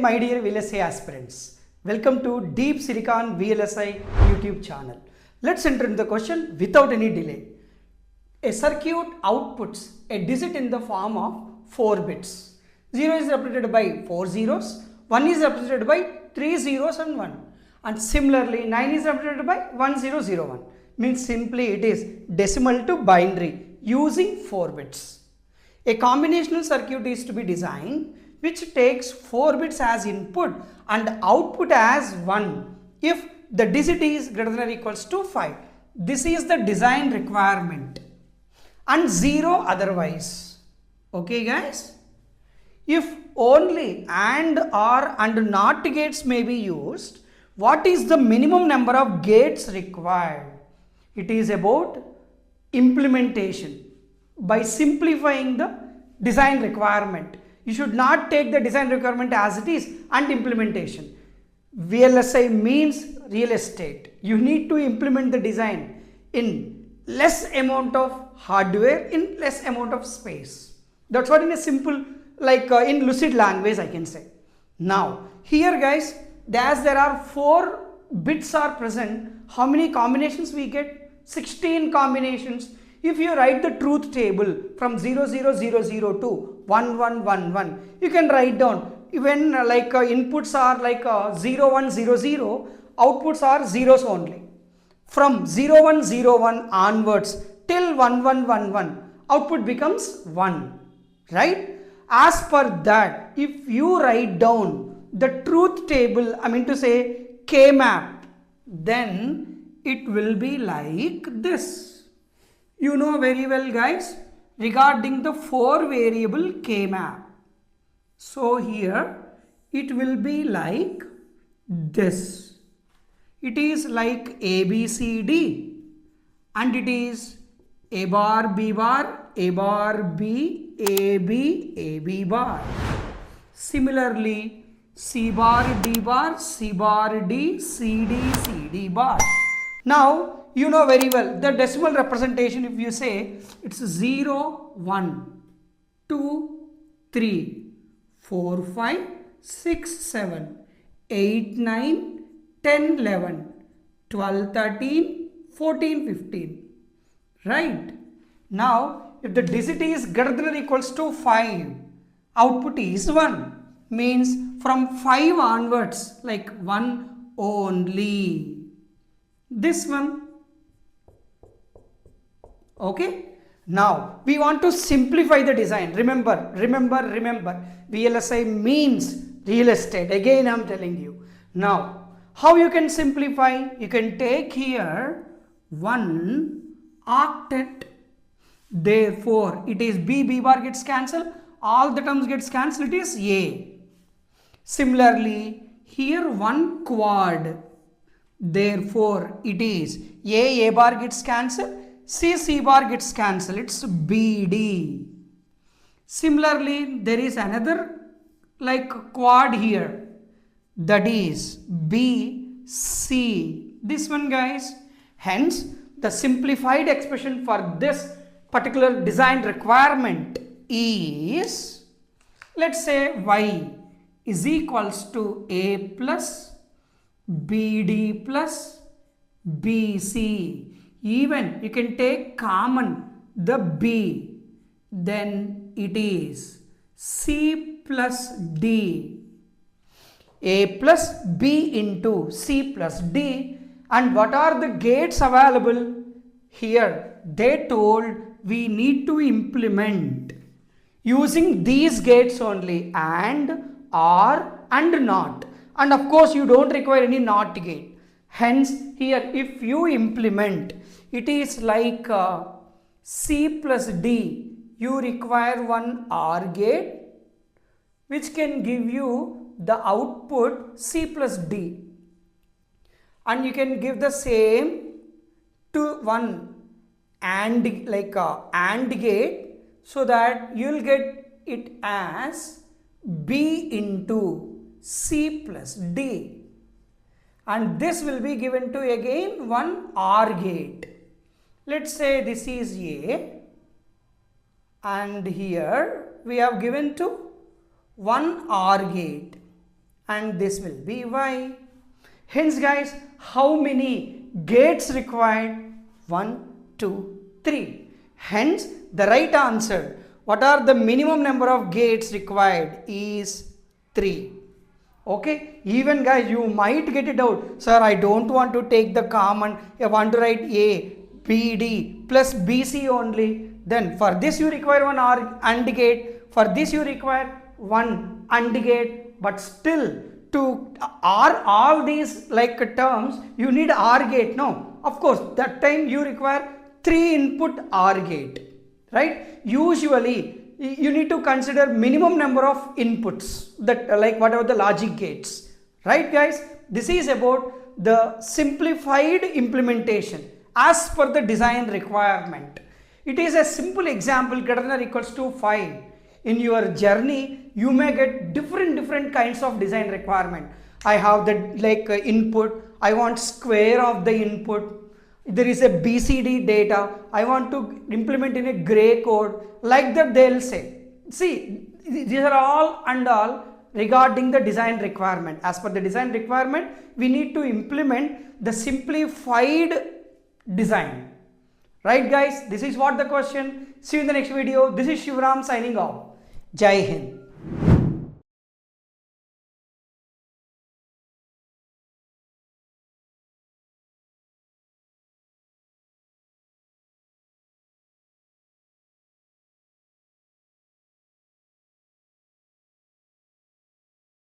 my dear VLSI aspirants. Welcome to Deep Silicon VLSI YouTube channel. Let's enter into the question without any delay. A circuit outputs a digit in the form of 4 bits. 0 is represented by 4 zeros, 1 is represented by 3 zeros and 1. And similarly 9 is represented by 1001. Means simply it is decimal to binary using 4 bits. A combinational circuit is to be designed which takes 4 bits as input and output as 1 if the digit is greater than or equals to 5. This is the design requirement and 0 otherwise. Okay guys? If only AND, OR and NOT gates may be used, what is the minimum number of gates required? It is about implementation. By simplifying the design requirement, you should not take the design requirement as it is and implementation. VLSI means real estate. You need to implement the design in less amount of hardware, in less amount of space. That's what in a simple, like in lucid language I can say. Now here guys, as there are 4 bits are present, how many combinations we get? 16 combinations. If you write the truth table from 00000 to 1111, you can write down when inputs are like 0100, outputs are zeros only. From 0101 onwards till 1111, output becomes 1, right? As per that, if you write down the truth table, I mean to say K-map, then it will be like this. You know very well guys regarding the 4 variable K-map. So here it will be like this. It is like A, B, C, D and it is A bar, B bar, A bar, B, A, B, A, B bar. Similarly, C bar, D bar, C bar, D, C, D, C, D bar. Now, you know very well the decimal representation, if you say it's 0, 1, 2, 3, 4, 5, 6, 7, 8, 9, 10, 11, 12, 13, 14, 15. Right? Now, if the digit is greater than or equals to 5, output is 1. Means from 5 onwards, like 1 only. This one. Okay. Now, we want to simplify the design. Remember, VLSI means real estate. Again, I am telling you. Now, how you can simplify? You can take here 1 octet. Therefore, it is B bar gets cancelled. All the terms gets cancelled. It is A. Similarly, here 1 quad. Therefore, it is A bar gets cancelled. C bar gets cancelled. It's BD. Similarly, there is another like quad here. That is BC. This one guys. Hence, the simplified expression for this particular design requirement is, let's say Y is equals to A plus BD plus BC. Even you can take common the B, then it is C plus D. A plus B into C plus D. And what are the gates available? Here they told we need to implement using these gates only, AND, OR and NOT. And of course you don't require any NOT gate. Hence here if you implement, it is like C plus D, you require one OR gate which can give you the output C plus D. And you can give the same to one AND, like AND gate, so that you will get it as B into C plus D. And this will be given to again one OR gate. Let's say this is A and here we have given to one OR gate. and this will be Y. Hence guys, how many gates required? 1, 2, 3. Hence the right answer, what are the minimum number of gates required, is 3. Okay, even guys, you might get it out, sir, I don't want to take the common, I want to write A, B, D plus BC only. Then for this you require one AND gate, for this you require one AND gate, but still to all these like terms you need OR gate. No, of course that time you require 3 input OR gate, right? Usually you need to consider minimum number of inputs, that like whatever the logic gates, right guys? This is about the simplified implementation as per the design requirement. It is a simple example, greater than or equals to 5. In your journey you may get different kinds of design requirement. I have the like input, I want square of the input, there is a BCD data, I want to implement in a gray code, like that they'll say. See, these are all and all regarding the design requirement. As per the design requirement, we need to implement the simplified design. Right guys, this is what the question. See you in the next video. This is Shivram signing off. Jai Hind.